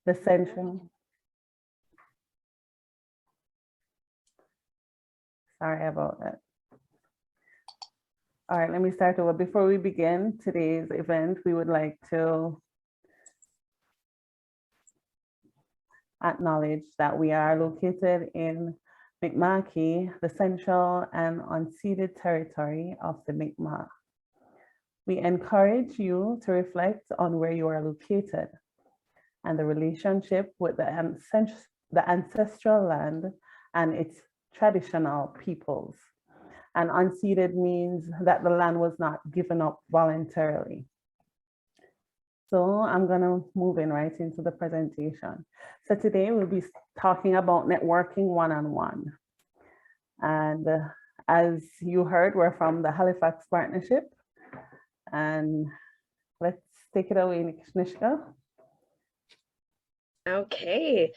the central. Sorry about that. All right, let me start over. Before we begin today's event, we would like to acknowledge that we are located in Mi'kmaq, the central and unceded territory of the Mi'kmaq. We encourage you to reflect on where you are located and the relationship with the ancestral land and its traditional peoples. And unceded means that the land was not given up voluntarily. So I'm gonna move in right into the presentation. So today we'll be talking about networking one-on-one. And as you heard, we're from the Halifax Partnership. And let's take it away, Nishka. Okay,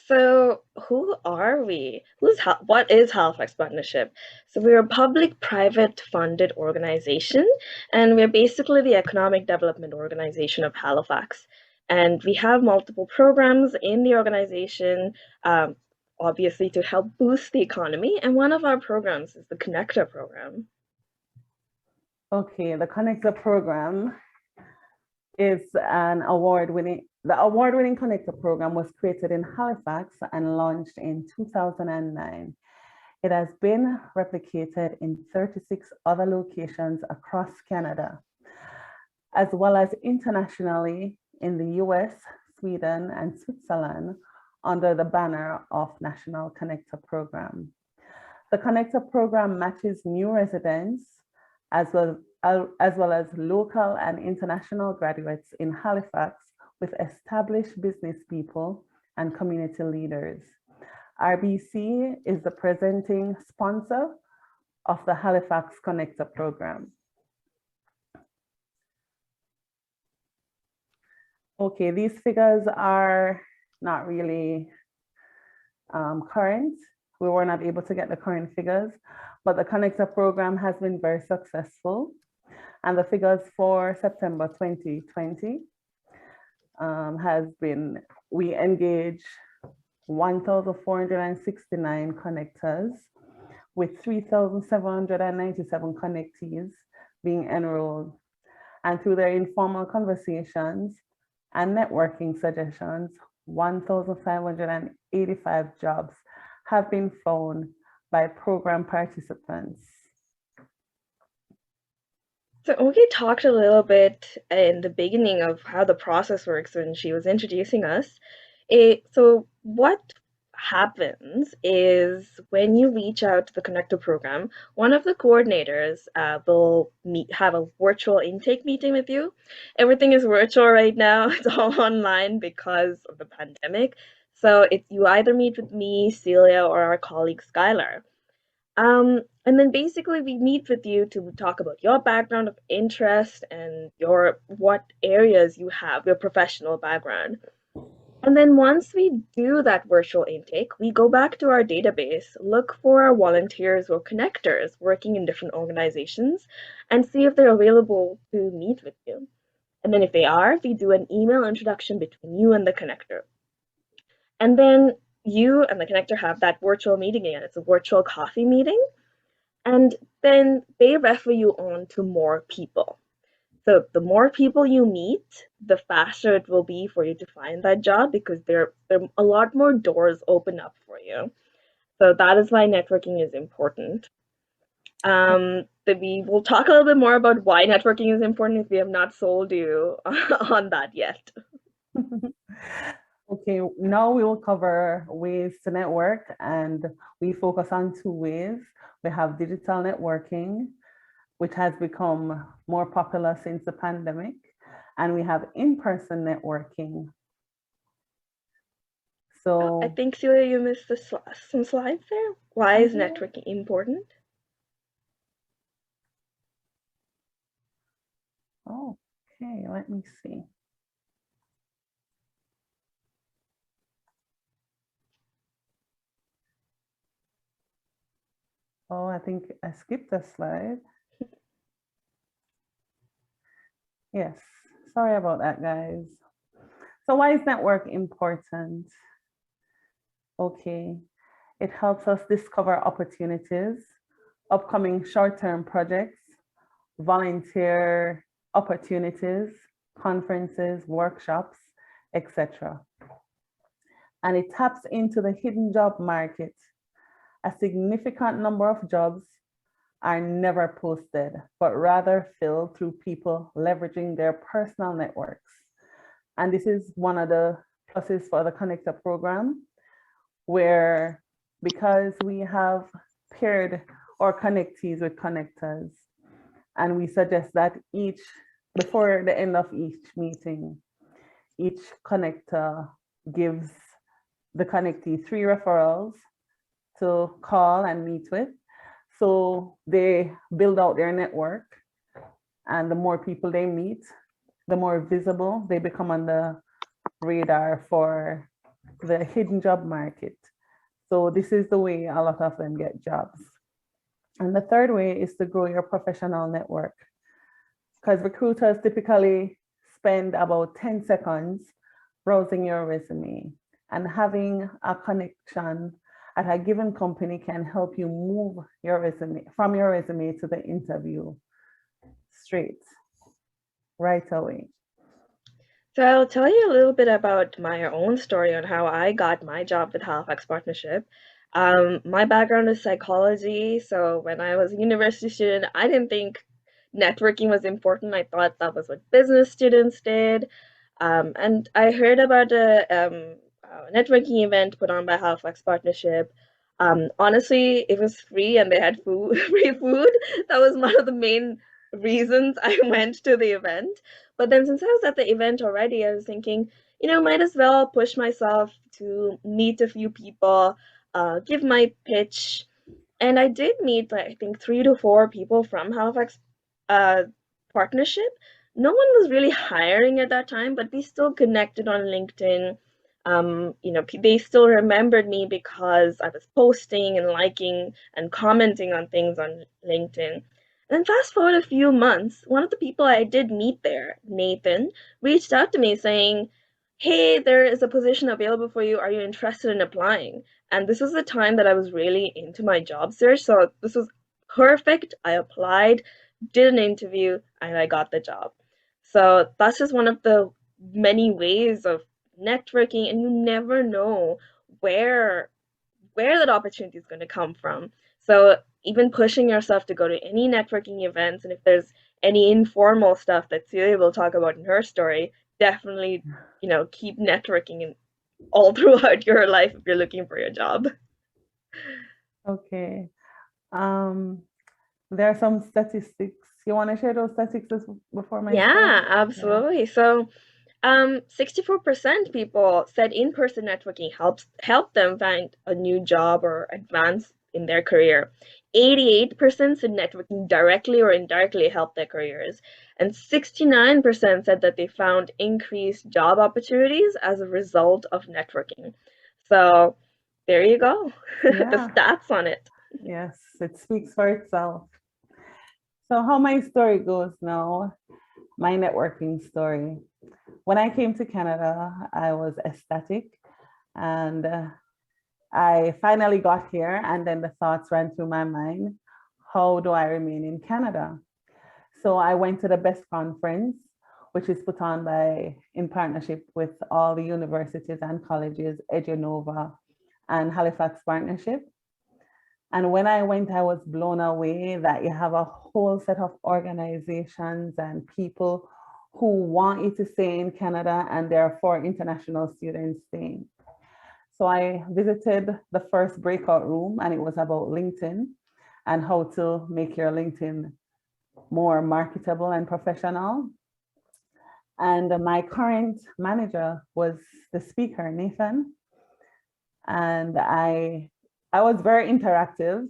so who are we? What is Halifax Partnership? So we're a public-private funded organization, and we're basically the economic development organization of Halifax. And we have multiple programs in the organization, obviously to help boost the economy. And one of our programs is the Connector program. Okay, the Connector program is an the award-winning Connector program was created in Halifax and launched in 2009. It has been replicated in 36 other locations across Canada, as well as internationally in the US, Sweden, and Switzerland under the banner of National Connector Program. The Connector program matches new residents as well as local and international graduates in Halifax with established business people and community leaders. RBC is the presenting sponsor of the Halifax Connector program. Okay, these figures are not really current. We were not able to get the current figures, but the Connector program has been very successful. And the figures for September 2020 we engaged 1,469 connectors with 3,797 connectees being enrolled. And through their informal conversations and networking suggestions, 1,585 jobs have been found by program participants. So Ogi talked a little bit in the beginning of how the process works when she was introducing us. So what happens is when you reach out to the Connector program, one of the coordinators will have a virtual intake meeting with you. Everything is virtual right now. It's all online because of the pandemic. So you either meet with me, Celia, or our colleague Skylar. And then basically we meet with you to talk about your background of interest and what areas you have, your professional background. And then once we do that virtual intake, we go back to our database, look for our volunteers or connectors working in different organizations, and see if they're available to meet with you. And then if they are, we do an email introduction between you and the connector. And then you and the connector have that virtual meeting again. It's a virtual coffee meeting. And then they refer you on to more people. So the more people you meet, the faster it will be for you to find that job because there are a lot more doors open up for you. So that is why networking is important. We will talk a little bit more about why networking is important if we have not sold you on that yet. Okay, now we will cover ways to network, and we focus on two ways. We have digital networking, which has become more popular since the pandemic, and we have in-person networking. So I think, Celia, you missed some slides there. Why is networking important? Okay, let me see. Oh, I think I skipped a slide. Yes, sorry about that, guys. So why is network important? Okay, it helps us discover opportunities, upcoming short-term projects, volunteer opportunities, conferences, workshops, etc. And it taps into the hidden job market. A significant number of jobs are never posted, but rather filled through people leveraging their personal networks. And this is one of the pluses for the Connector program, where because we have paired our connectees with connectors, and we suggest that before the end of each meeting, each connector gives the connectee 3 referrals to call and meet with. So they build out their network, and the more people they meet, the more visible they become on the radar for the hidden job market. So this is the way a lot of them get jobs. And the third way is to grow your professional network, because recruiters typically spend about 10 seconds browsing your resume, and having a connection at a given company can help you move your resume from your resume to the interview straight, right away. So I'll tell you a little bit about my own story on how I got my job with Halifax Partnership. My background is psychology, so when I was a university student, I didn't think networking was important. I thought that was what business students did. And I heard about a networking event put on by Halifax Partnership. Honestly, it was free and they had food, free food. That was one of the main reasons I went to the event. But then since I was at the event already, I was thinking, might as well push myself to meet a few people, give my pitch. And I did meet, I think, 3 to 4 people from Halifax uh, Partnership. No one was really hiring at that time, but we still connected on LinkedIn. They still remembered me because I was posting and liking and commenting on things on LinkedIn. And then fast forward a few months, one of the people I did meet there, Nathan, reached out to me saying, "Hey, there is a position available for you. Are you interested in applying?" And this was the time that I was really into my job search. So this was perfect. I applied, did an interview, and I got the job. So that's just one of the many ways of networking, and you never know where where that opportunity is going to come from. So even pushing yourself to go to any networking events, and if there's any informal stuff that Celia will talk about in her story, definitely, keep networking in all throughout your life if you're looking for a job. Okay. There are some statistics. You want to share those statistics before my Yeah, story? Yeah. absolutely. So 64% people said in-person networking help them find a new job or advance in their career. 88% said networking directly or indirectly helped their careers. And 69% said that they found increased job opportunities as a result of networking. So there you go. The Yeah. stats on it. Yes, it speaks for itself. So how my story goes now, my networking story. When I came to Canada, I was ecstatic, and I finally got here, and then the thoughts ran through my mind, how do I remain in Canada? So I went to the BEST conference, which is put on in partnership with all the universities and colleges, EduNova and Halifax Partnership. And when I went, I was blown away that you have a whole set of organizations and people who want you to stay in Canada, and therefore international students staying. So I visited the first breakout room, and it was about LinkedIn and how to make your LinkedIn more marketable and professional. And my current manager was the speaker, Nathan. And I was very interactive.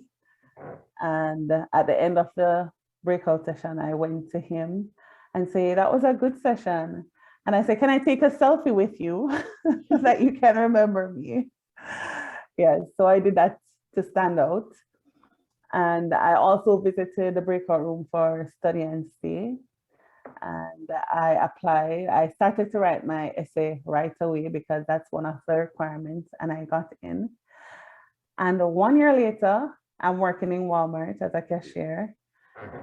And at the end of the breakout session, I went to him and say, that was a good session. And I said, can I take a selfie with you so that you can remember me? Yes, so I did that to stand out. And I also visited the breakout room for study and stay. and I applied. I started to write my essay right away because that's one of the requirements, and I got in. And 1 year later, I'm working in Walmart as a cashier.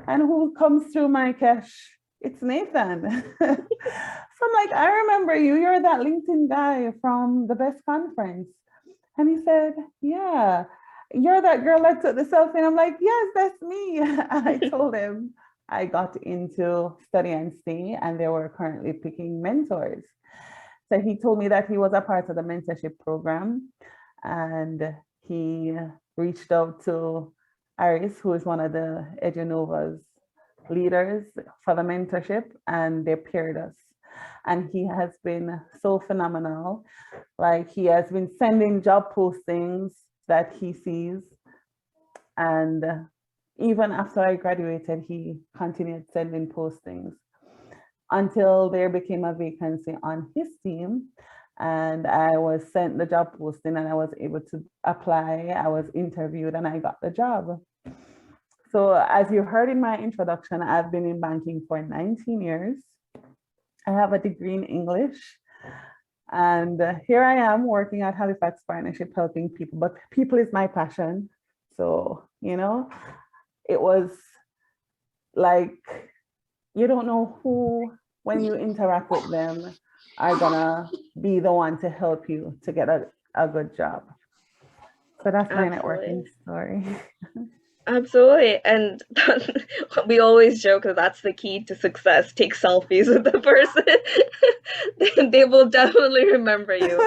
And who comes through my cash? It's Nathan. So I'm like, I remember you. You're that LinkedIn guy from the Best Conference. And he said, yeah, you're that girl that took the selfie. And I'm like, yes, that's me. And I told him I got into Study and Stay, and they were currently picking mentors. So he told me that he was a part of the mentorship program, and he reached out to Aris, who is one of the EduNova's leaders for the mentorship, and they paired us. And he has been so phenomenal. Like, he has been sending job postings that he sees. And even after I graduated, he continued sending postings until there became a vacancy on his team. And I was sent the job posting, and I was able to apply. I was interviewed, and I got the job. So as you heard in my introduction, I've been in banking for 19 years. I have a degree in English. And here I am working at Halifax Partnership, helping people, but people is my passion. So, it was like, you don't know who, when you interact with them, are gonna be the one to help you to get a good job. So that's my networking story. Absolutely. And we always joke that that's the key to success. Take selfies with the person. They will definitely remember you.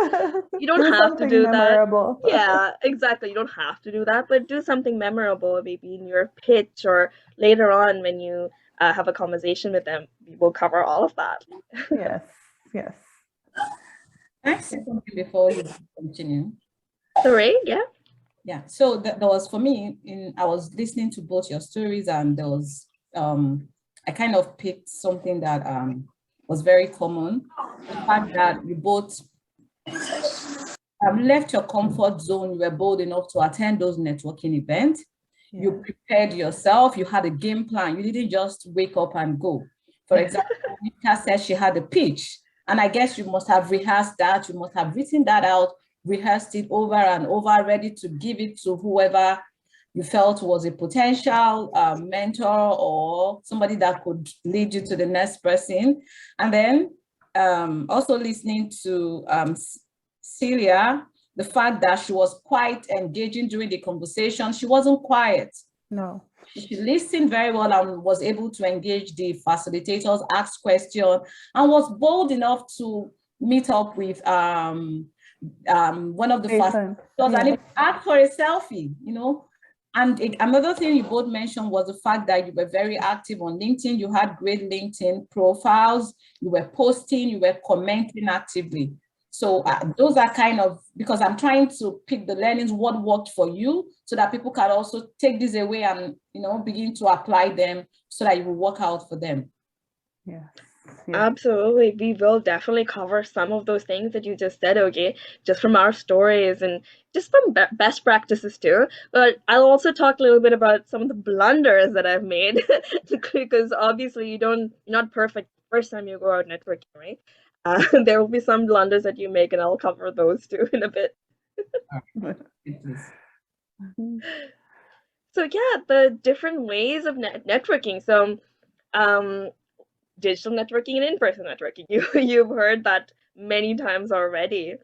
You don't have to do memorable. that. Yeah, exactly. You don't have to do that, but do something memorable, maybe in your pitch or later on when you have a conversation with them. We will cover all of that. Yes, yes. Can I say something before you continue? Sorry, yeah. Yeah, so that was for me, I was listening to both your stories, and there was, I kind of picked something that was very common. The fact that you both left your comfort zone, you were bold enough to attend those networking events. Yeah. You prepared yourself, you had a game plan, you didn't just wake up and go. For example, Nika said she had a pitch, and I guess you must have rehearsed that, you must have written that out, rehearsed it over and over, ready to give it to whoever you felt was a potential mentor or somebody that could lead you to the next person. And then also listening to Celia, the fact that she was quite engaging during the conversation. She wasn't quiet. No. She listened very well and was able to engage the facilitators, ask questions, and was bold enough to meet up with one of the facilitators and ask for a selfie, And another thing you both mentioned was the fact that you were very active on LinkedIn. You had great LinkedIn profiles. You were posting, you were commenting actively. So those are kind of, because I'm trying to pick the learnings, what worked for you, so that people can also take this away and, begin to apply them so that it will work out for them. Yeah. Yeah. Absolutely. We will definitely cover some of those things that you just said, okay, just from our stories and just from best practices too. But I'll also talk a little bit about some of the blunders that I've made because obviously you're not perfect the first time you go out networking, right? There will be some blunders that you make, and I'll cover those too in a bit. So yeah, the different ways of networking. So digital networking and in-person networking. You've heard that many times already.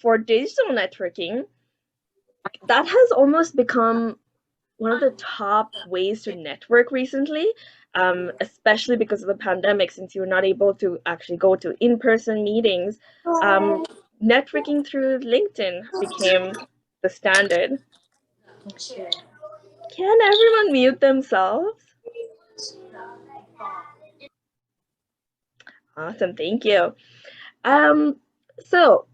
For digital networking, that has almost become one of the top ways to network recently, especially because of the pandemic, since you were not able to actually go to in-person meetings. Networking through LinkedIn became the standard. Can everyone mute themselves? Awesome, thank you. So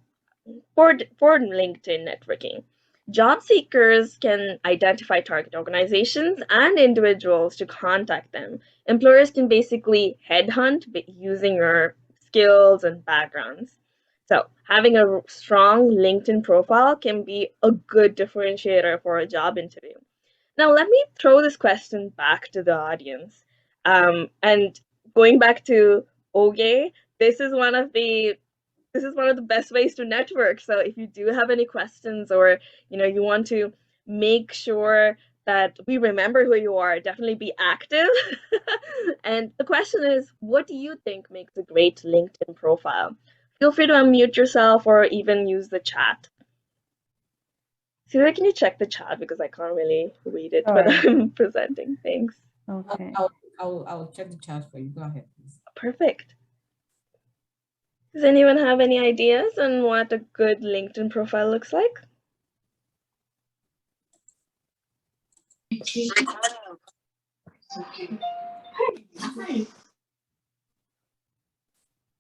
for LinkedIn networking, job seekers can identify target organizations and individuals to contact them. Employers can basically headhunt using your skills and backgrounds. So having a strong LinkedIn profile can be a good differentiator for a job interview. Now, let me throw this question back to the audience. And going back to Oge, this is one of the best ways to network. So if you do have any questions, or you want to make sure that we remember who you are, definitely be active. And the question is, what do you think makes a great LinkedIn profile? Feel free to unmute yourself or even use the chat. Celia, can you check the chat, because I can't really read it when I'm presenting things. Okay. I'll check the chat for you. Go ahead, please. Perfect. Does anyone have any ideas on what a good LinkedIn profile looks like?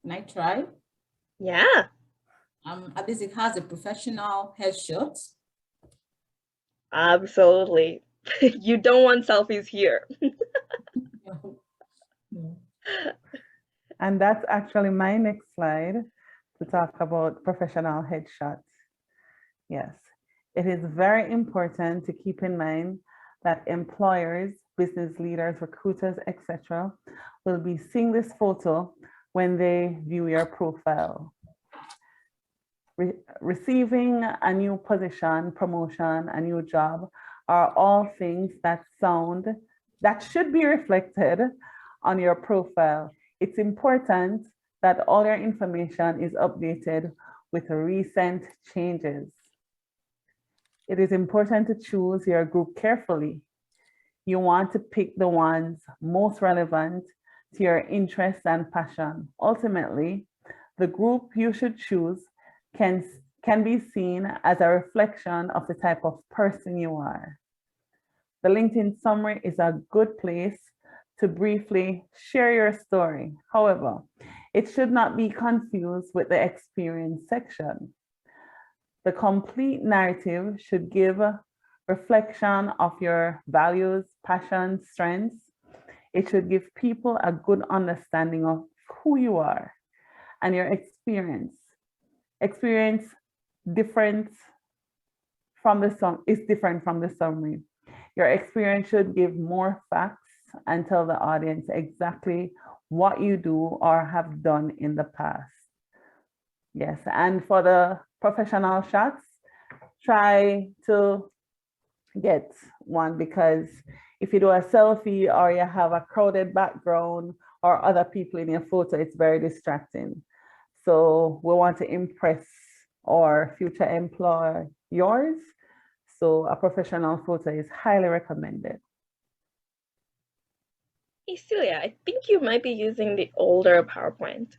Can I try? Yeah. At least it has a professional headshot. Absolutely. You don't want selfies here. No. And that's actually my next slide to talk about professional headshots. Yes, it is very important to keep in mind that employers, business leaders, recruiters, etc., will be seeing this photo when they view your profile. Receiving a new position, promotion, a new job are all things that should be reflected on your profile. It's important that all your information is updated with recent changes. It is important to choose your group carefully. You want to pick the ones most relevant to your interests and passion. Ultimately, the group you should choose can be seen as a reflection of the type of person you are. The LinkedIn summary is a good place to briefly share your story. However, it should not be confused with the experience section. The complete narrative should give a reflection of your values, passions, strengths. It should give people a good understanding of who you are and your experience. Experience is different from the summary. Your experience should give more facts and tell the audience exactly what you do or have done in the past. Yes, and for the professional shots, try to get one, because if you do a selfie or you have a crowded background or other people in your photo, it's very distracting. So we want to impress our future employers. So a professional photo is highly recommended. Hey, Celia, I think you might be using the older PowerPoint.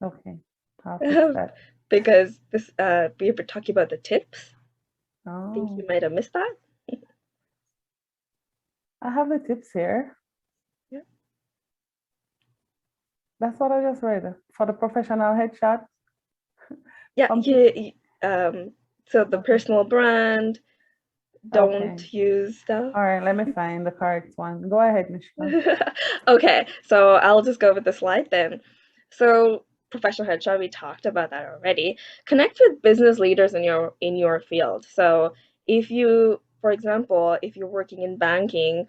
Okay, I'll fix that. Because this we were talking about the tips. Oh. I think you might have missed that. I have the tips here. Yeah. That's what I just read for the professional headshot. Yeah, so the personal brand, don't use stuff. All right, let me find the correct one. Go ahead, Michelle. Okay, so I'll just go with the slide then. So professional headshot, we talked about that already. Connect with business leaders in your field. So if you, for example, if you're working in banking,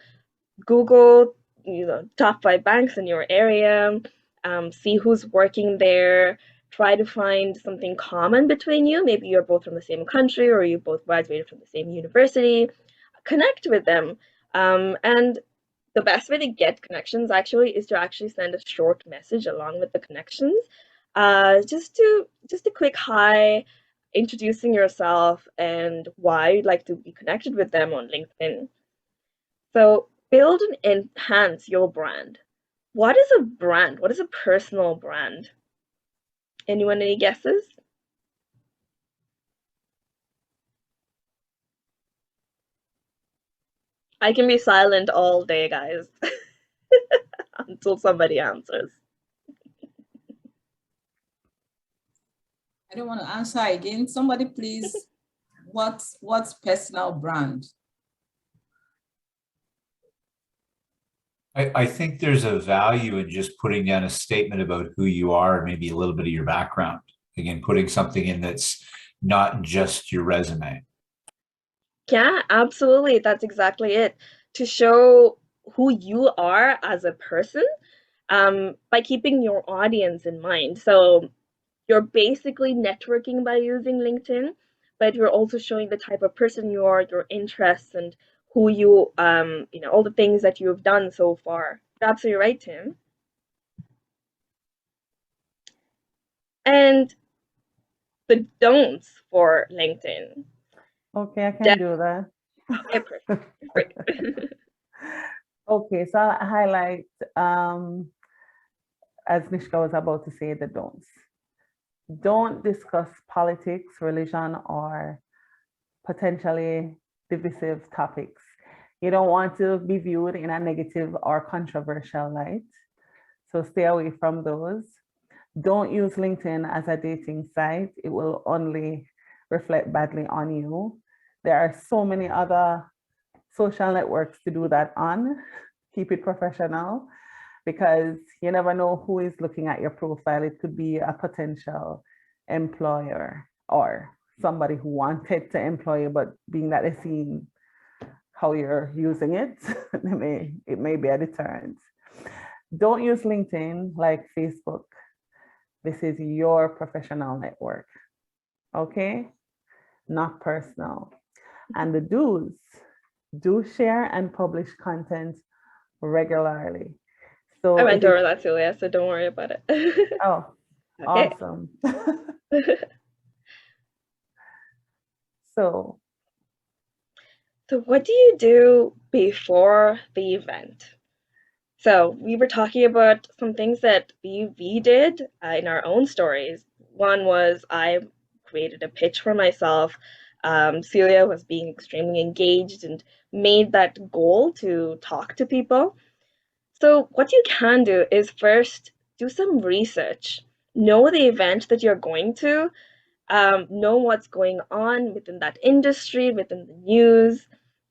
Google, top 5 banks in your area, see who's working there, try to find something common between you. Maybe you're both from the same country or you both graduated from the same university. Connect with them. And the best way to get connections actually is to actually send a short message along with the connections. Just a quick hi, introducing yourself and why you'd like to be connected with them on LinkedIn. So build and enhance your brand. What is a brand? What is a personal brand? Anyone, any guesses? I can be silent all day, guys, until somebody answers. I don't want to answer again. Somebody please, what's personal brand? I think there's a value in just putting down a statement about who you are and maybe a little bit of your background. Again, putting something in that's not just your resume. Yeah, absolutely. That's exactly it. To show who you are as a person, by keeping your audience in mind. So you're basically networking by using LinkedIn, but you're also showing the type of person you are, your interests, and who you, all the things that you've done so far. You're absolutely right, Tim. And the don'ts for LinkedIn. Okay, I can do that. Okay, perfect. Great. Okay, so I'll highlight, as Nishka was about to say, the don'ts. Don't discuss politics, religion, or potentially divisive topics. You don't want to be viewed in a negative or controversial light, so stay away from those. Don't use LinkedIn as a dating site. It will only reflect badly on you. There are so many other social networks to do that on. Keep it professional, because you never know who is looking at your profile. It could be a potential employer or somebody who wanted to employ you, but being that they've seen how you're using it, it may be a deterrent. Don't use LinkedIn like Facebook. This is your professional network, okay? Not personal. And the do's, do share and publish content regularly. So I went over that, Celia, so don't worry about it. Oh, Okay. awesome. So what do you do before the event? So we were talking about some things that we did in our own stories. One was I created a pitch for myself. Celia was being extremely engaged and made that goal to talk to people. So what you can do is first do some research. Know the event that you're going to, know what's going on within that industry, within the news,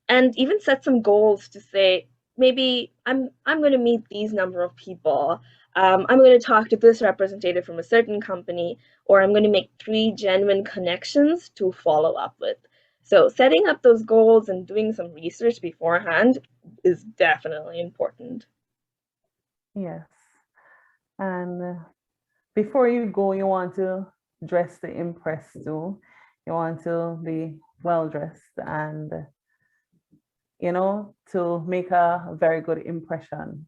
and even set some goals to say, maybe I'm going to meet these number of people. I'm going to talk to this representative from a certain company, or I'm going to make 3 genuine connections to follow up with. So setting up those goals and doing some research beforehand is definitely important. yes, and before you go, you want to dress to impress too. You want to be well dressed and, to make a very good impression.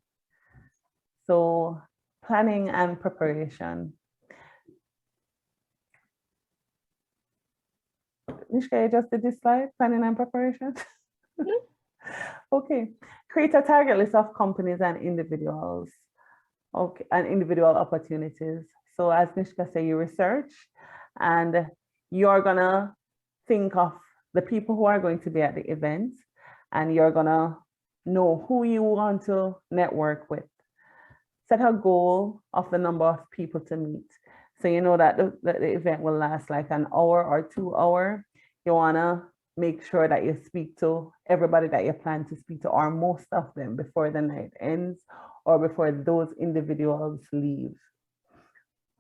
So planning and preparation. Nishka, you just did this slide, planning and preparation? Okay. Create a target list of companies and individuals. Okay, and individual opportunities. So as Nishka said, you research and you're gonna think of the people who are going to be at the event, and you're gonna know who you want to network with. Set a goal of the number of people to meet. So you know that the event will last like an hour or 2 hours. You wanna make sure that you speak to everybody that you plan to speak to, or most of them, before the night ends or before those individuals leave.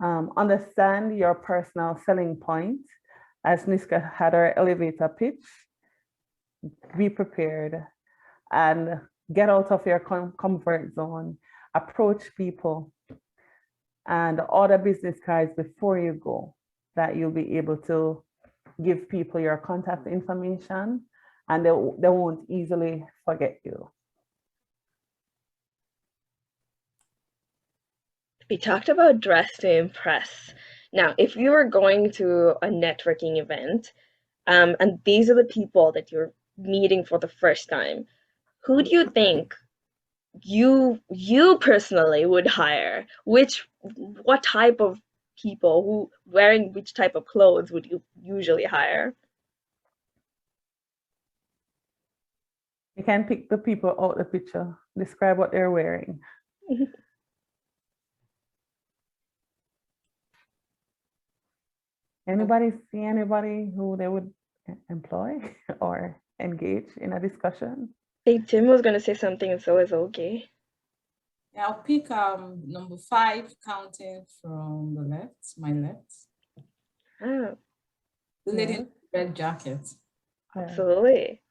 Understand your personal selling point. As Niska had her elevator pitch, be prepared and get out of your comfort zone. Approach people and order business cards before you go, that you'll be able to give people your contact information and they won't easily forget you. We talked about dress to impress. Now, if you are going to a networking event, and these are the people that you're meeting for the first time, who do you think you personally would hire? What type of people who wearing which type of clothes would you usually hire? You can pick the people out the picture, describe what they're wearing. Anybody see anybody who they would employ or engage in a discussion? Hey, Tim was going to say something, and so is okay. Yeah, I'll pick number 5, counting from the left, my left. Oh, The lady in the red jacket. absolutely.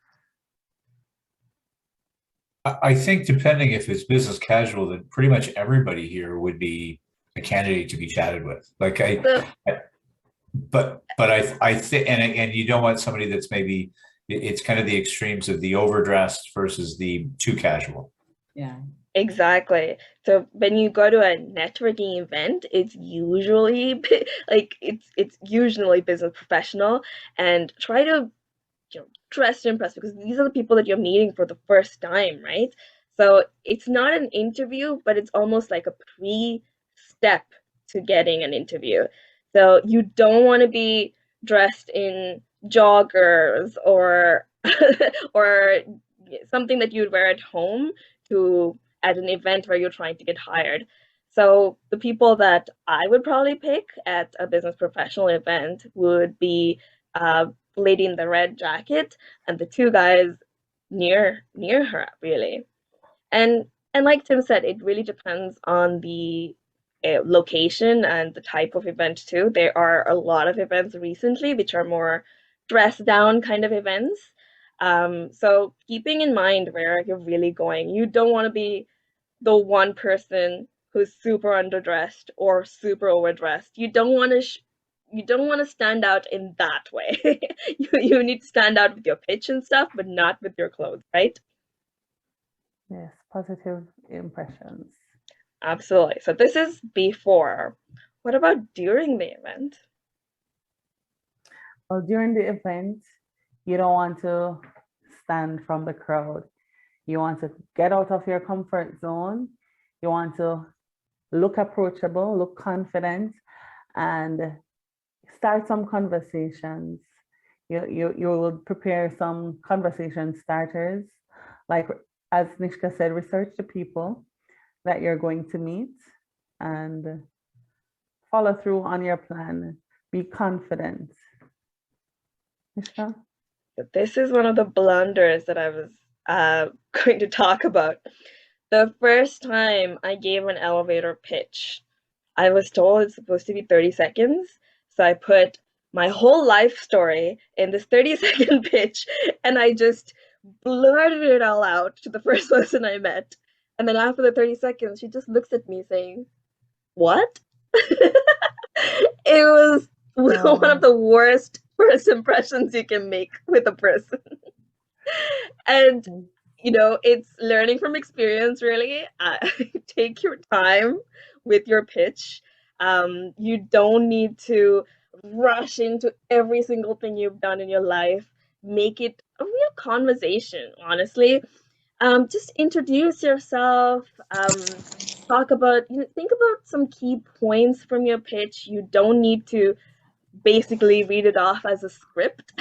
I think depending if it's business casual, then pretty much everybody here would be a candidate to be chatted with. Like I think, and you don't want somebody that's maybe, it's kind of the extremes of the overdressed versus the too casual. Yeah. Exactly. So when you go to a networking event, it's usually like it's usually business professional, and try to, dress to impress, because these are the people that you're meeting for the first time, right? So it's not an interview, but it's almost like a pre-step to getting an interview. So you don't want to be dressed in joggers or or something that you'd wear at home to at an event where you're trying to get hired. So the people that I would probably pick at a business professional event would be lady in the red jacket and the two guys near her, really. And like Tim said, it really depends on the location and the type of event too. There are a lot of events recently which are more dress down kind of events. So keeping in mind where you're really going, you don't want to be the one person who's super underdressed or super overdressed. You don't want to stand out in that way. You need to stand out with your pitch and stuff, but not with your clothes, right? Yes, positive impressions. Absolutely. So this is before. What about during the event? Well, during the event, you don't want to stand from the crowd. You want to get out of your comfort zone. You want to look approachable, look confident, and start some conversations. You will prepare some conversation starters. Like as Nishka said, research the people that you're going to meet and follow through on your plan. Be confident. Nishka? This is one of the blunders that I was going to talk about. The first time I gave an elevator pitch, I was told it's supposed to be 30 seconds. So I put my whole life story in this 30-second pitch, and I just blurted it all out to the first person I met. And then after the 30 seconds, she just looks at me saying, "What?" It was one of the worst first impressions you can make with a person. And it's learning from experience, really. Take your time with your pitch. You don't need to rush into every single thing you've done in your life. Make it a real conversation, honestly. Just introduce yourself. Talk about, think about some key points from your pitch. You don't need to basically read it off as a script.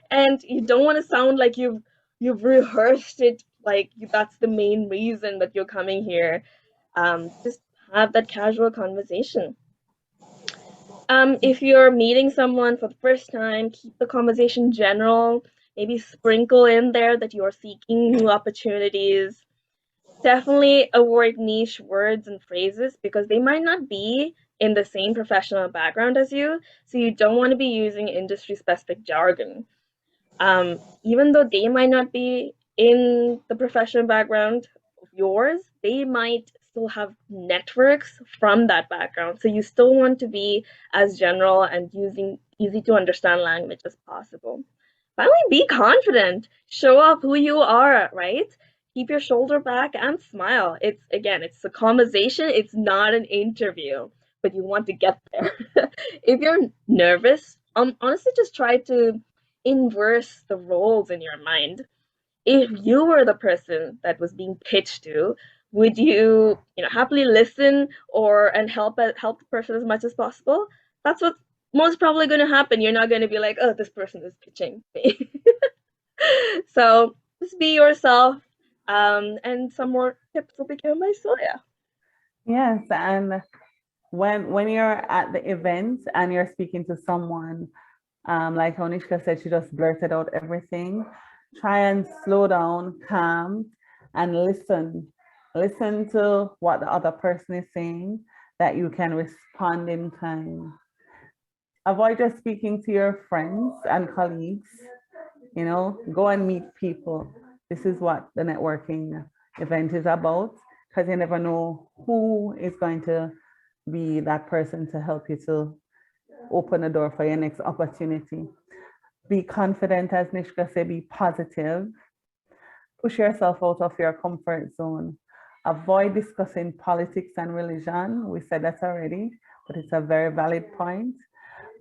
And you don't want to sound like you've rehearsed it, like that's the main reason that you're coming here. Just have that casual conversation. If you're meeting someone for the first time, keep the conversation general. Maybe sprinkle in there that you're seeking new opportunities. Definitely avoid niche words and phrases because they might not be in the same professional background as you, so you don't want to be using industry-specific jargon. Even though they might not be in the professional background of yours, they might still have networks from that background. So you still want to be as general and using easy to understand language as possible. Finally, be confident. Show off who you are, right? Keep your shoulder back and smile. It's a conversation. It's not an interview, but you want to get there. If you're nervous, honestly, just try to inverse the roles in your mind. If you were the person that was being pitched to, would you, happily listen and help the person as much as possible? That's what's most probably going to happen. You're not going to be like, oh, this person is pitching me. So just be yourself, and some more tips will be given by Celia. Yes, and when you're at the event and you're speaking to someone, like Onishka said, she just blurted out everything. Try and slow down, calm, and listen. Listen to what the other person is saying, that you can respond in time. Avoid just speaking to your friends and colleagues. Go and meet people. This is what the networking event is about, because you never know who is going to be that person to help you to open the door for your next opportunity. Be confident, as Nishka said, be positive. Push yourself out of your comfort zone. Avoid discussing politics and religion. We said that already, but it's a very valid point.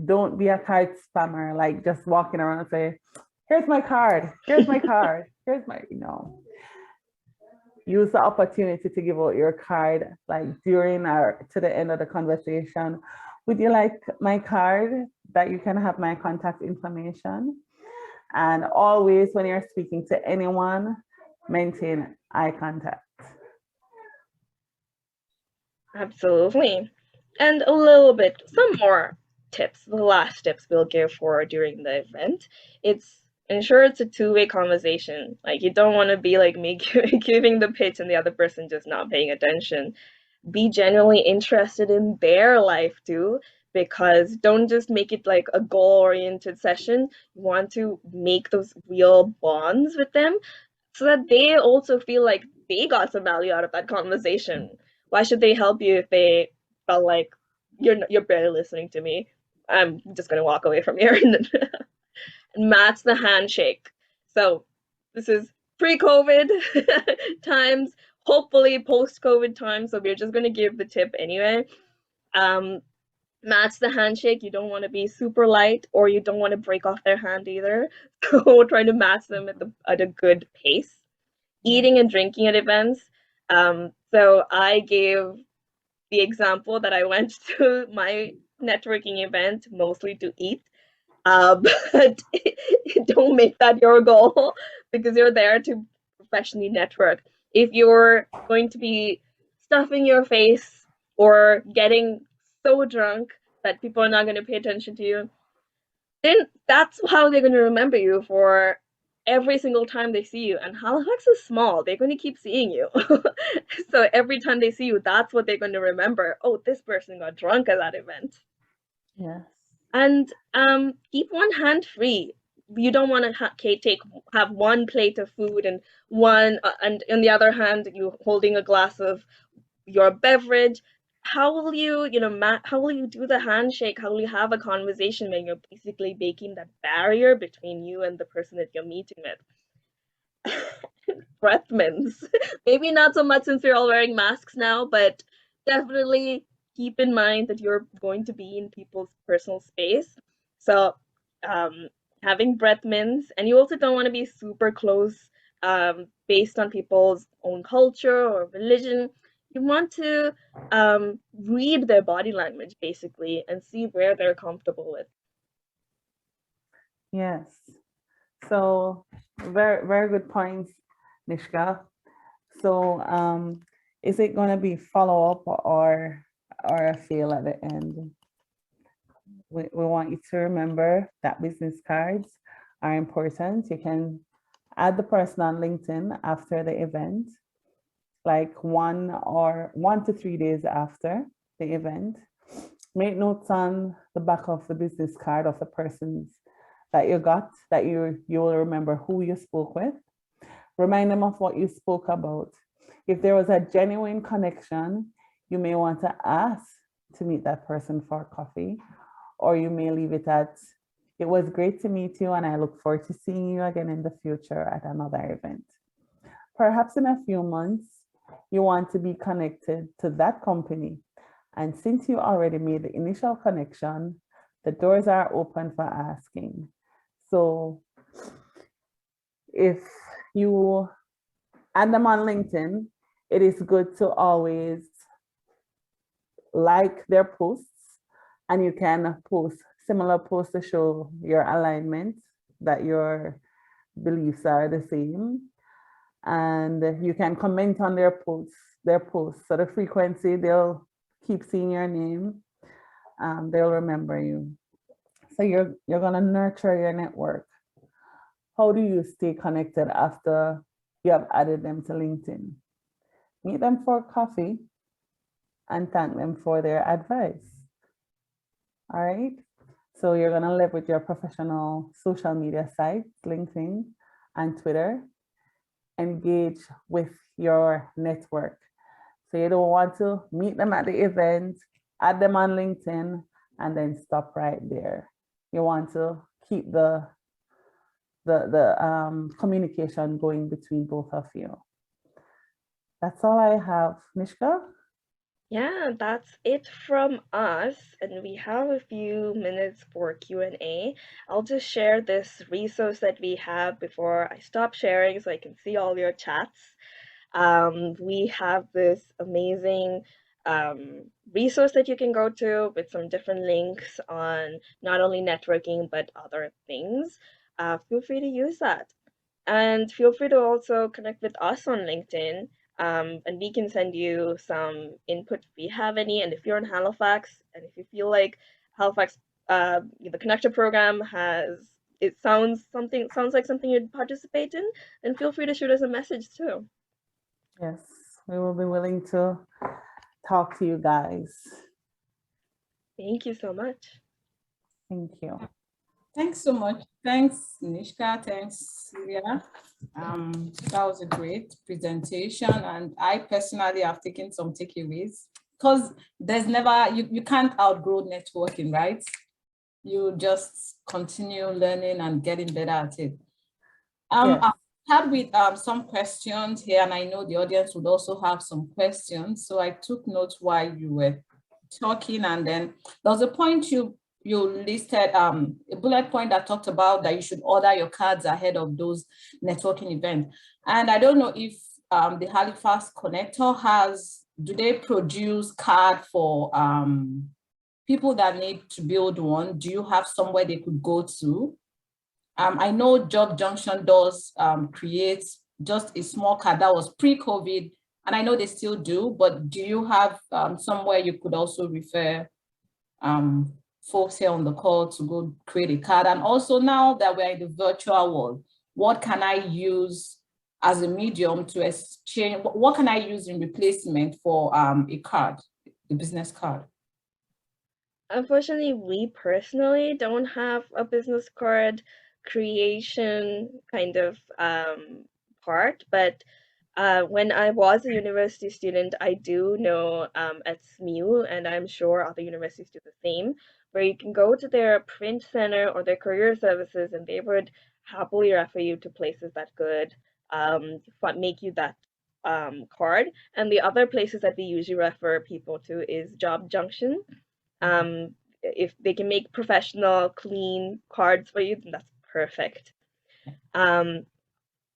Don't be a card spammer, like just walking around and say, here's my card, here's my card, here's my, use the opportunity to give out your card, like during or to the end of the conversation. Would you like my card that you can have my contact information? And always when you're speaking to anyone, maintain eye contact. Absolutely. And a little bit, some more tips, the last tips we'll give for during the event. Ensure it's a two-way conversation. Like, you don't want to be like me giving the pitch and the other person just not paying attention. Be genuinely interested in their life too, because don't just make it like a goal-oriented session. You want to make those real bonds with them so that they also feel like they got some value out of that conversation. Why should they help you if they felt like you're barely listening to me? I'm just gonna walk away from here. And match the handshake. So this is pre-COVID times, hopefully post-COVID times. So we're just gonna give the tip anyway. Match the handshake. You don't want to be super light, or you don't want to break off their hand either. So trying to match them at a good pace. Eating and drinking at events. So I gave the example that I went to my networking event mostly to eat. But don't make that your goal, because you're there to professionally network. If you're going to be stuffing your face or getting so drunk that people are not going to pay attention to you, then that's how they're going to remember you for every single time they see you. And Halifax is small, they're going to keep seeing you. So every time they see you, that's what they're going to remember. Oh, this person got drunk at that event. Yes. And keep one hand free. You don't want to have one plate of food and and on the other hand you holding a glass of your beverage. How will you how will you do the handshake? How will you have a conversation when you're basically making that barrier between you and the person that you're meeting with? Breath mints. Maybe not so much since we're all wearing masks now, but definitely keep in mind that you're going to be in people's personal space. So having breath mints, and you also don't want to be super close based on people's own culture or religion. You want to read their body language basically and see where they're comfortable with. Yes. So very, very good points, Nishka. So is it going to be follow-up or a fail at the end? We want you to remember that business cards are important. You can add the person on LinkedIn after the event, like 1 to 3 days after the event. Make notes on the back of the business card of the persons that you got, that you will remember who you spoke with. Remind them of what you spoke about. If there was a genuine connection, you may want to ask to meet that person for coffee, or you may leave it at, it was great to meet you and I look forward to seeing you again in the future at another event. Perhaps in a few months, you want to be connected to that company. And since you already made the initial connection, the doors are open for asking. So if you add them on LinkedIn, it is good to always like their posts, and you can post similar posts to show your alignment, that your beliefs are the same. And you can comment on their posts. So the frequency, they'll keep seeing your name, they'll remember you. So you're gonna nurture your network. How do you stay connected after you have added them to LinkedIn? Meet them for coffee and thank them for their advice. All right. So you're gonna leverage your professional social media sites, LinkedIn and Twitter. engage with your network. So you don't want to meet them at the event, add them on LinkedIn, and then stop right there. You want to keep the communication going between both of you. That's all I have, Nishka. Yeah, that's it from us, and we have a few minutes for Q&A. I'll just share this resource that we have before I stop sharing so I can see all your chats. We have this amazing resource that you can go to with some different links on not only networking but other things. Feel free to use that. And feel free to also connect with us on LinkedIn, and we can send you some input if we have any. And if you're in Halifax, and if you feel like Halifax, the Connector program sounds like something you'd participate in, then feel free to shoot us a message too. Yes, we will be willing to talk to you guys. Thank you so much. Thank you. Thanks so much. Thanks, Nishka. Thanks, Sylvia. That was a great presentation, and I personally have taken some takeaways because there's never, you can't outgrow networking, right? You just continue learning and getting better at it. Yes. I had with some questions here, and I know the audience would also have some questions. So I took notes while you were talking, and then there was a point you listed, a bullet point that talked about that you should order your cards ahead of those networking events. And I don't know if the Halifax Connector do they produce card for people that need to build one? Do you have somewhere they could go to? I know Job Junction does create just a small card that was pre-COVID, and I know they still do, but do you have somewhere you could also refer folks here on the call to go create a card? And also, now that we're in the virtual world, what can I use as a medium to exchange? What can I use in replacement for a card, a business card? Unfortunately, we personally don't have a business card creation kind of part, but when I was a university student, I do know at SMU, and I'm sure other universities do the same, where you can go to their print center or their career services, and they would happily refer you to places that could make you that card. And the other places that we usually refer people to is Job Junction. If they can make professional, clean cards for you, then that's perfect.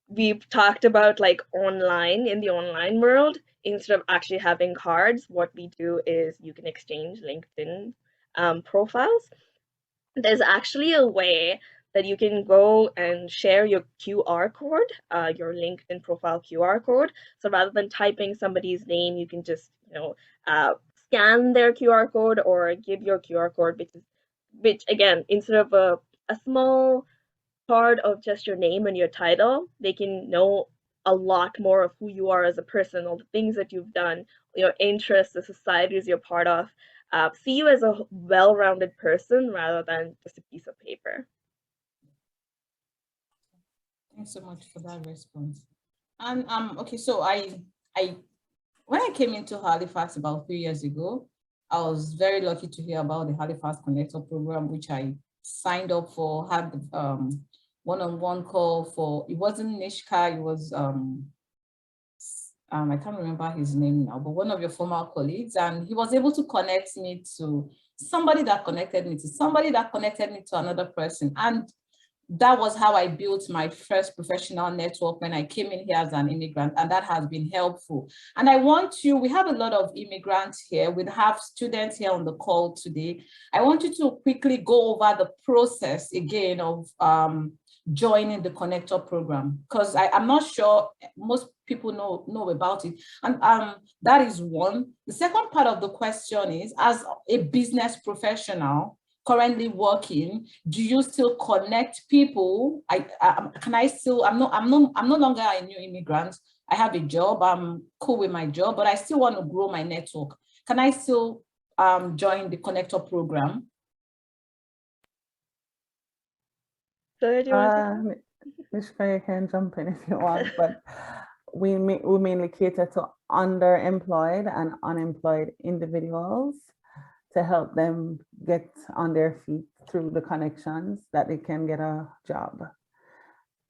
We've talked about like online, in the online world, instead of actually having cards, what we do is you can exchange LinkedIn profiles. There's actually a way that you can go and share your QR code, your LinkedIn profile QR code. So rather than typing somebody's name, you can just, scan their QR code or give your QR code, which again, instead of a small part of just your name and your title, they can know a lot more of who you are as a person, all the things that you've done, your interests, the societies you're part of. See you as a well-rounded person rather than just a piece of paper. Thanks so much for that response. And okay, so I when I came into Halifax about 3 years ago, I was very lucky to hear about the Halifax Connector program, which I signed up for, had one-on-one call for, it wasn't Nishka, it was I can't remember his name now, but one of your former colleagues, and he was able to connect me to somebody that connected me to somebody that connected me to another person. And that was how I built my first professional network when I came in here as an immigrant, and that has been helpful. And I want you, we have a lot of immigrants here, we have students here on the call today. I want you to quickly go over the process again of joining the Connector program, because I'm not sure most people know about it. And that is one. The second part of the question is, as a business professional currently working, do you still connect people? Can I still, I'm no longer a new immigrant. I have a job, I'm cool with my job, but I still want to grow my network. Can I still join the Connector program? So do you want Mishka, you can jump in if you want, but we mainly cater to underemployed and unemployed individuals to help them get on their feet through the connections that they can get a job.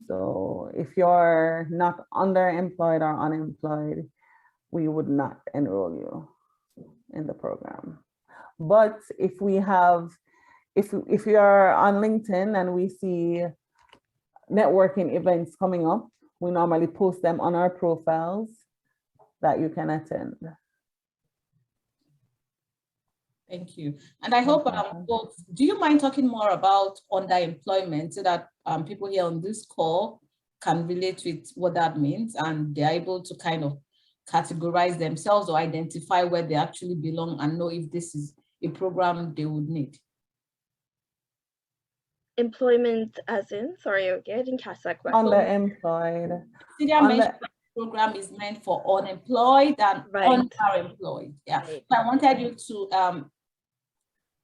So if you're not underemployed or unemployed, we would not enroll you in the program. But if we have, if you're on LinkedIn and we see networking events coming up, we normally post them on our profiles that you can attend. Thank you. And I hope, folks, do you mind talking more about underemployment so that people here on this call can relate with what that means and they're able to kind of categorize themselves or identify where they actually belong and know if this is a program they would need? Employment as in, sorry, I didn't catch that question. Underemployed. Program is meant for unemployed and underemployed. Yeah. Right. So I wanted you to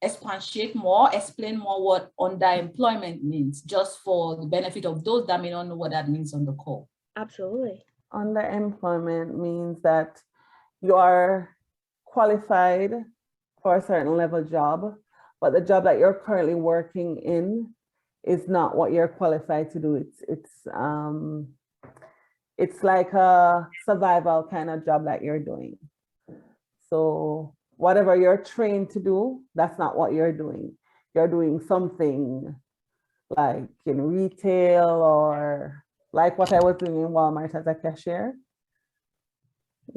expatiate more, explain more what underemployment means, just for the benefit of those that may not know what that means on the call. Absolutely. Underemployment means that you are qualified for a certain level job, but the job that you're currently working in is not what you're qualified to do. It's like a survival kind of job that you're doing. So whatever you're trained to do, that's not what you're doing. You're doing something like in retail or like what I was doing in Walmart as a cashier.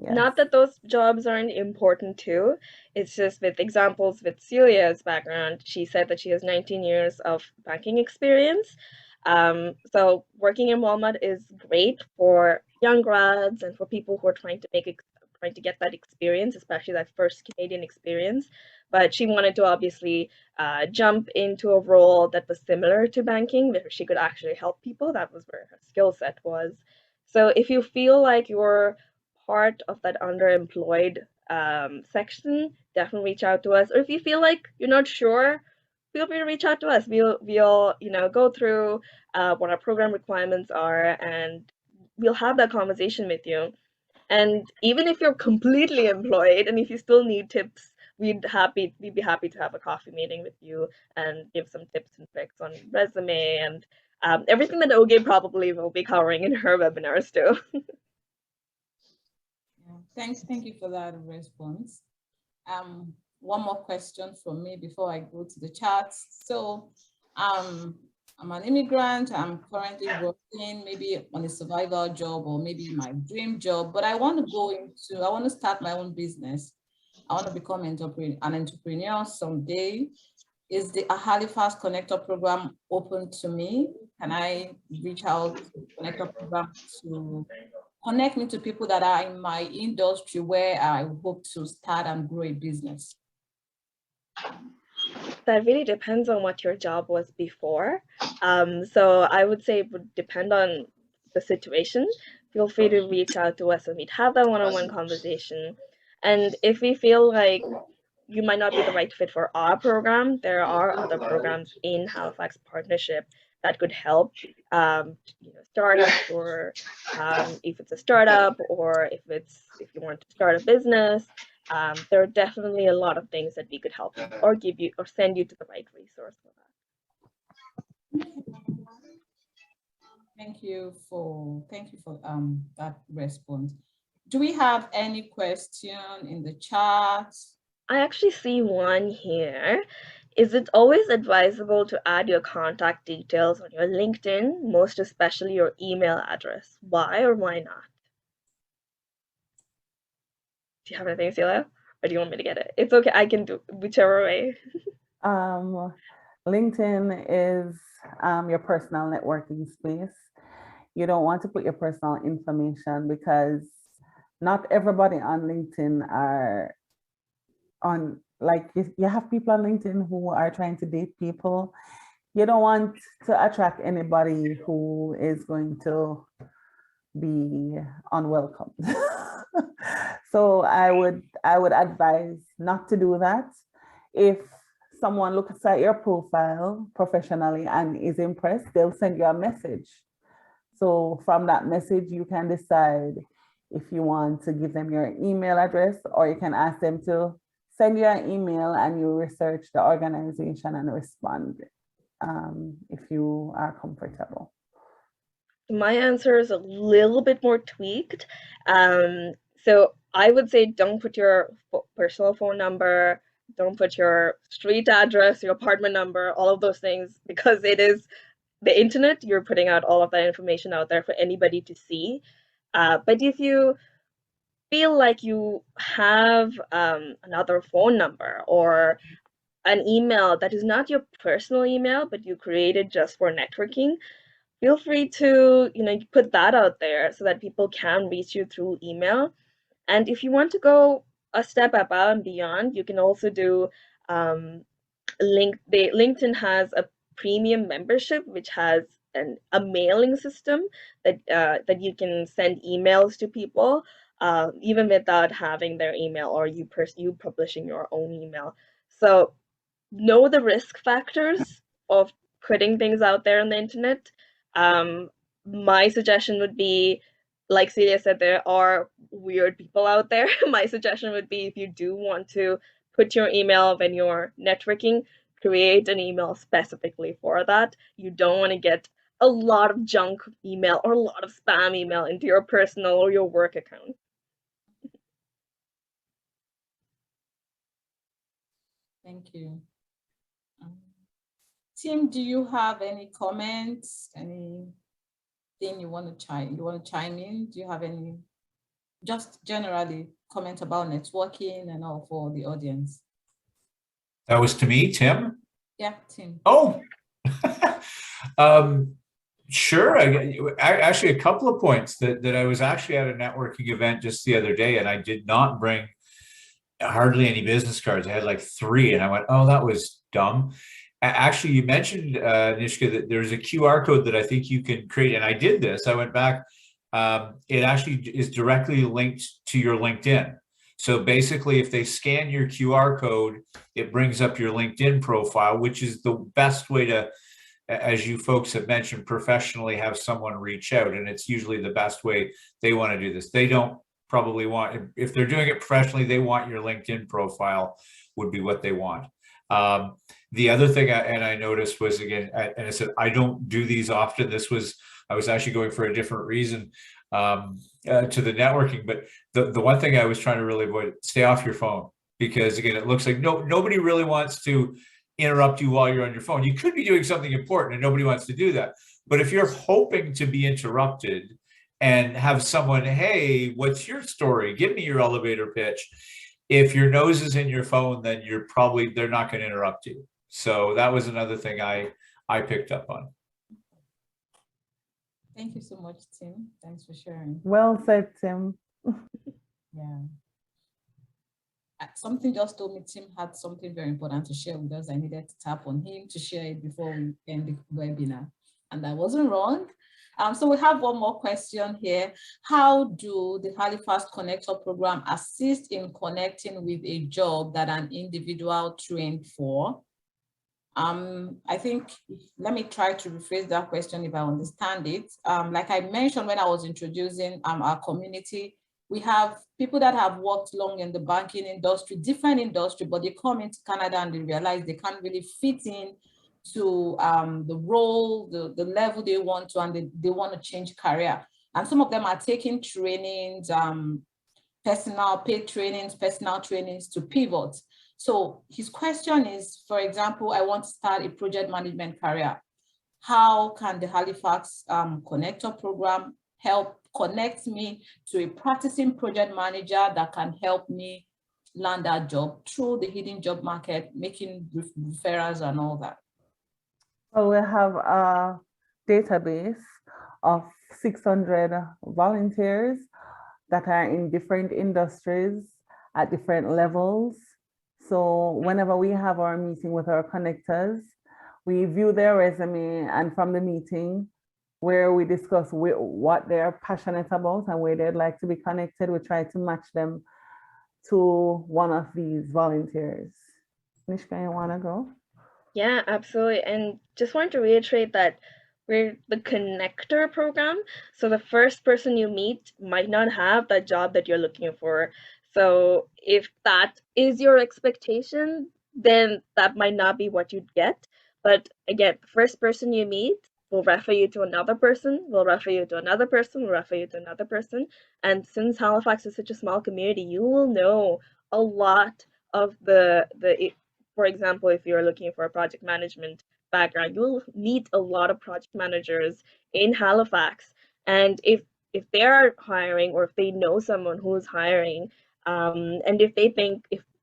Yes. Not that those jobs aren't important too. It's just with examples with Celia's background, she said that she has 19 years of banking experience. So working in Walmart is great for young grads and for people who are trying to get that experience, especially that first Canadian experience. But she wanted to obviously jump into a role that was similar to banking, where she could actually help people. That was where her skill set was. So if you feel like you're part of that underemployed section, definitely reach out to us. Or if you feel like you're not sure, feel free to reach out to us. We'll go through what our program requirements are, and we'll have that conversation with you. And even if you're completely employed and if you still need tips, we'd be happy to have a coffee meeting with you and give some tips and tricks on resume and everything that Oge probably will be covering in her webinars too. Thank you for that response. One more question from me before I go to the chat. So I'm an immigrant. I'm currently working maybe on a survival job or maybe my dream job, but I want to start my own business. I want to become an entrepreneur someday. Is the Halifax Connector program open to me? Can I reach out to the Connector program to connect me to people that are in my industry where I hope to start and grow a business? That really depends on what your job was before. So I would say it would depend on the situation. Feel free to reach out to us and we'd have that one-on-one conversation. And if we feel like you might not be the right fit for our program, there are other programs in Halifax Partnership that could help startups, or if it's a startup, or if you want to start a business. There are definitely a lot of things that we could help you or give you or send you to the right resource for that. Thank you for that response. Do we have any question in the chat? I actually see one here. Is it always advisable to add your contact details on your LinkedIn, most especially your email address? Why or why not? Do you have anything, Celia? Or do you want me to get it? It's okay, I can do whichever way. LinkedIn is your personal networking space. You don't want to put your personal information because not everybody on LinkedIn are on, like you have people on LinkedIn who are trying to date people. You don't want to attract anybody who is going to be unwelcome. So I would advise not to do that. If someone looks at your profile professionally and is impressed, they'll send you a message So from that message, you can decide if you want to give them your email address, or you can ask them to send you an email and you research the organization and respond if you are comfortable. My answer is a little bit more tweaked. So I would say don't put your personal phone number, don't put your street address, your apartment number, all of those things, because it is the internet. You're putting out all of that information out there for anybody to see. But if you feel like you have another phone number or an email that is not your personal email, but you created just for networking, feel free to, put that out there so that people can reach you through email. And if you want to go a step above and beyond, you can also do LinkedIn has a premium membership, which has a mailing system that you can send emails to people, even without having their email or you publishing your own email. So know the risk factors of putting things out there on the internet. My suggestion would be, like Celia said, there are weird people out there. My suggestion would be, if you do want to put your email when you're networking, create an email specifically for that. You don't want to get a lot of junk email or a lot of spam email into your personal or your work account. Thank you. Tim, do you have any comments? Anything you want to chime in? Do you have any, just generally comment about networking and all for the audience? That was to me, Tim? Yeah, Tim. Oh, sure. Actually, a couple of points that I was actually at a networking event just the other day, and I did not bring hardly any business cards. I had like 3, and I went, oh, that was dumb. Actually, you mentioned, Nishka, that there's a QR code that I think you can create, and I did this. I went back. It actually is directly linked to your LinkedIn. So basically, if they scan your QR code, it brings up your LinkedIn profile, which is the best way to, as you folks have mentioned, professionally have someone reach out. And it's usually the best way they want to do this. They don't probably want, if they're doing it professionally, they want your LinkedIn profile would be what they want. The other thing I noticed was, again, and I said, I don't do these often. I was actually going for a different reason to the networking, but the one thing I was trying to really avoid, stay off your phone, because again, it looks like nobody really wants to interrupt you while you're on your phone. You could be doing something important and nobody wants to do that. But if you're hoping to be interrupted and have someone, hey, what's your story? Give me your elevator pitch. If your nose is in your phone, then they're not going to interrupt you. So that was another thing I picked up on. Thank you so much, Tim. Thanks for sharing. Well said, Tim. Yeah. Something just told me Tim had something very important to share with us. I needed to tap on him to share it before we end the webinar. And I wasn't wrong. So we have one more question here. How do the Halifax Connector program assist in connecting with a job that an individual trained for? I think, let me try to rephrase that question if I understand it. Like I mentioned when I was introducing our community, we have people that have worked long in the banking industry, different industry, but they come into Canada and they realize they can't really fit in to the role, the level they want to, and they want to change career. And some of them are taking trainings, paid trainings, personal trainings to pivot. So his question is, for example, I want to start a project management career. How can the Halifax Connector program help connect me to a practicing project manager that can help me land that job through the hidden job market, making referrals and all that? So we have a database of 600 volunteers that are in different industries at different levels. So whenever we have our meeting with our connectors, we view their resume, and from the meeting where we discuss what they're passionate about and where they'd like to be connected, we try to match them to one of these volunteers. Nishka, you want to go? Yeah, absolutely. And just wanted to reiterate that we're the connector program. So the first person you meet might not have that job that you're looking for. So if that is your expectation, then that might not be what you'd get. But again, the first person you meet will refer you to another person, will refer you to another person, will refer you to another person. And since Halifax is such a small community, you will know a lot of for example, if you're looking for a project management background, you'll meet a lot of project managers in Halifax. And if they're hiring, or if they know someone who's hiring, and if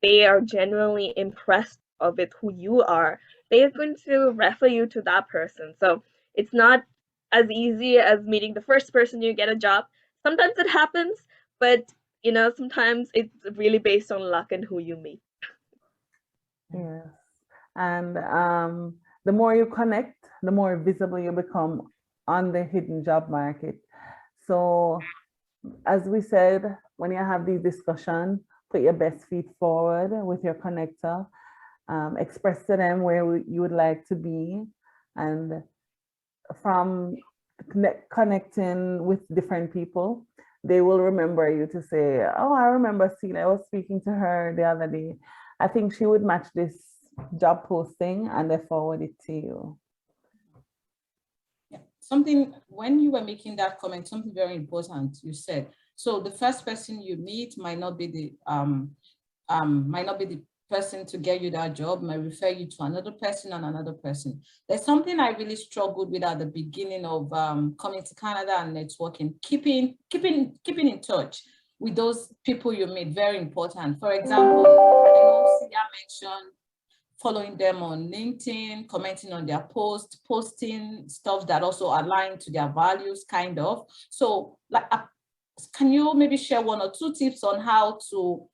they are genuinely impressed with who you are, they are going to refer you to that person. So it's not as easy as meeting the first person you get a job. Sometimes it happens, but sometimes it's really based on luck and who you meet. Yes. And the more you connect, the more visible you become on the hidden job market. So as we said, when you have these discussions, put your best feet forward with your connector, express to them where you would like to be, and from connecting with different people, they will remember you to say, oh, I remember Celia, I was speaking to her the other day. I think she would match this job posting, and they forward it to you. Yeah. Something, when you were making that comment, something very important you said. So the first person you meet might not be the person to get you that job, might refer you to another person and another person. There's something I really struggled with at the beginning of coming to Canada and networking, keeping in touch with those people you meet, very important. For example, I know Sia mentioned following them on LinkedIn, commenting on their posts, posting stuff that also align to their values, kind of. So like, can you maybe share 1 or 2 tips on how to,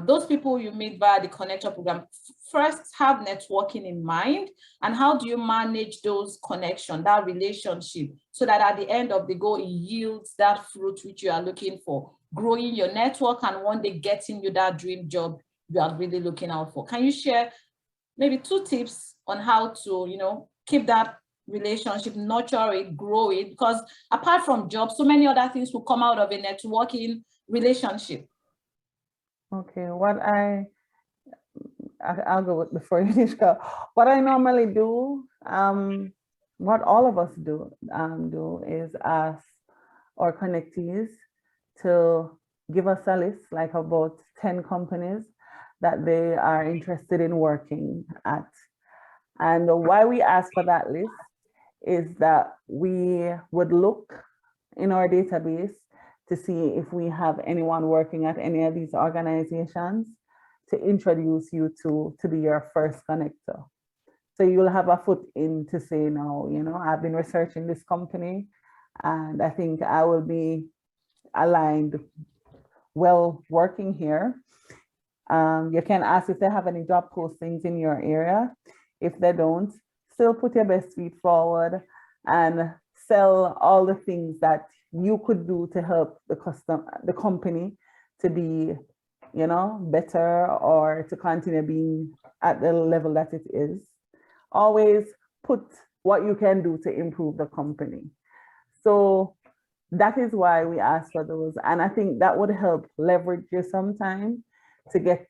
those people you meet via the Connector program, first have networking in mind, and how do you manage those connections, that relationship, so that at the end of the go, it yields that fruit which you are looking for, growing your network and one day getting you that dream job you are really looking out for? Can you share maybe 2 tips on how to, keep that relationship, nurture it, grow it? Because apart from jobs, so many other things will come out of a networking relationship. Okay, I'll go with before you finish. What I normally do, what all of us do is ask our connectees to give us a list, like about 10 companies that they are interested in working at. And why we ask for that list is that we would look in our database to see if we have anyone working at any of these organizations to introduce you to be your first connector. So you'll have a foot in to say, no, I've been researching this company and I think I will be aligned well working here. You can ask if they have any job postings in your area. If they don't, still put your best feet forward and sell all the things that you could do to help the company to be, better, or to continue being at the level that it is. Always put what you can do to improve the company. So that is why we ask for those. And I think that would help leverage you sometime to get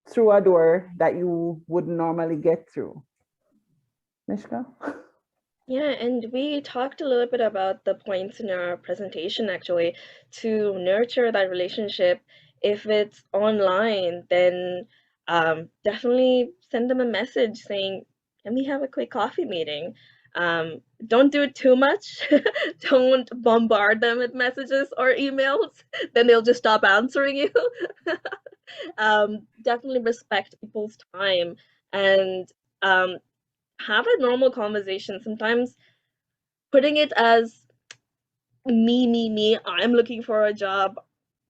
through a door that you wouldn't normally get through. Mishka? Yeah, and we talked a little bit about the points in our presentation, actually, to nurture that relationship. If it's online, then definitely send them a message saying, can we have a quick coffee meeting? Don't do it too much. Don't bombard them with messages or emails. Then they'll just stop answering you. Definitely respect people's time and have a normal conversation. Sometimes putting it as me, I'm looking for a job,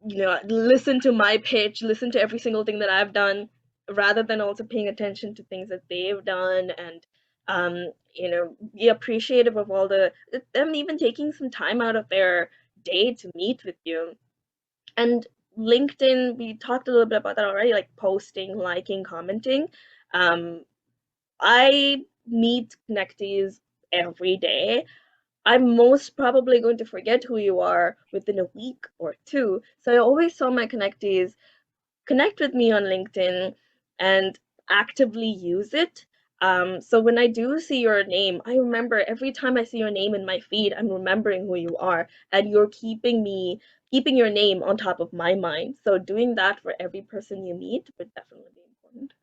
listen to my pitch, listen to every single thing that I've done, rather than also paying attention to things that they've done, and be appreciative of all them even taking some time out of their day to meet with you. And LinkedIn, we talked a little bit about that already, like posting, liking, commenting. I meet connectees every day, I'm most probably going to forget who you are within a week or two. So I always saw my connectees connect with me on LinkedIn and actively use it. So when I do see your name, I remember every time I see your name in my feed, I'm remembering who you are, and you're keeping your name on top of my mind. So doing that for every person you meet would definitely be important.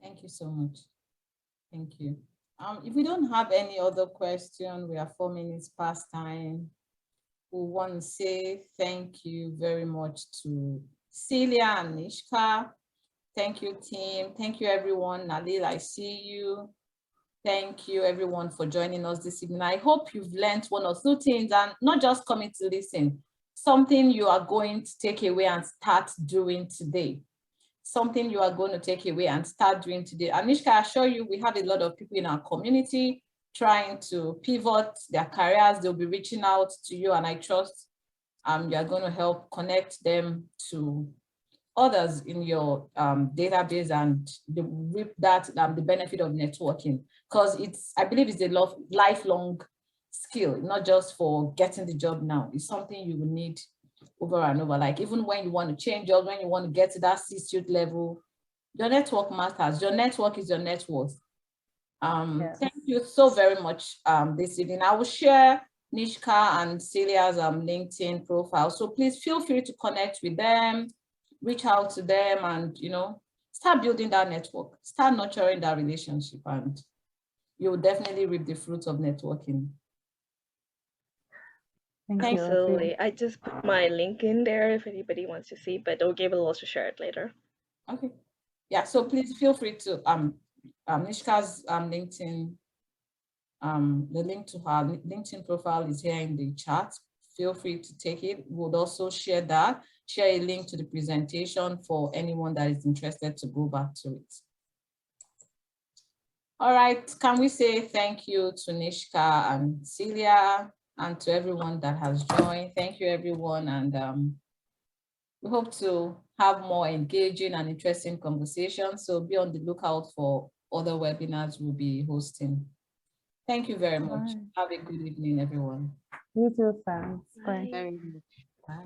Thank you so much. Thank you. If we don't have any other question, we are 4 minutes past time. We want to say thank you very much to Celia and Nishka. Thank you, team. Thank you, everyone. Nalil, I see you. Thank you, everyone, for joining us this evening. I hope you've learned one or two things and not just coming to listen, something you are going to take away and start doing today. Something you are going to take away and start doing today. Anishka, I assure you, we have a lot of people in our community trying to pivot their careers. They'll be reaching out to you, and I trust you are going to help connect them to others in your database and reap that the benefit of networking, because I believe it's a lifelong skill, not just for getting the job now. It's something you will need over and over. Like even when you want to change jobs, when you want to get to that C-suite level, your network matters. Your network is your net worth. Yes. Thank you so very much this evening. I will share Nishka and Celia's LinkedIn profile. So please feel free to connect with them, reach out to them, and start building that network, start nurturing that relationship, and you will definitely reap the fruits of networking. Thank you. Absolutely. I just put my link in there if anybody wants to see, but Oge will also share it later. Okay. Yeah, so please feel free to Nishka's LinkedIn, the link to her LinkedIn profile is here in the chat. Feel free to take it. We'll also share a link to the presentation for anyone that is interested to go back to it. All right, can we say thank you to Nishka and Celia and to everyone that has joined. Thank you, everyone. And we hope to have more engaging and interesting conversations. So be on the lookout for other webinars we'll be hosting. Thank you very much. Right. Have a good evening, everyone. You too, thanks. Bye. Bye. Bye.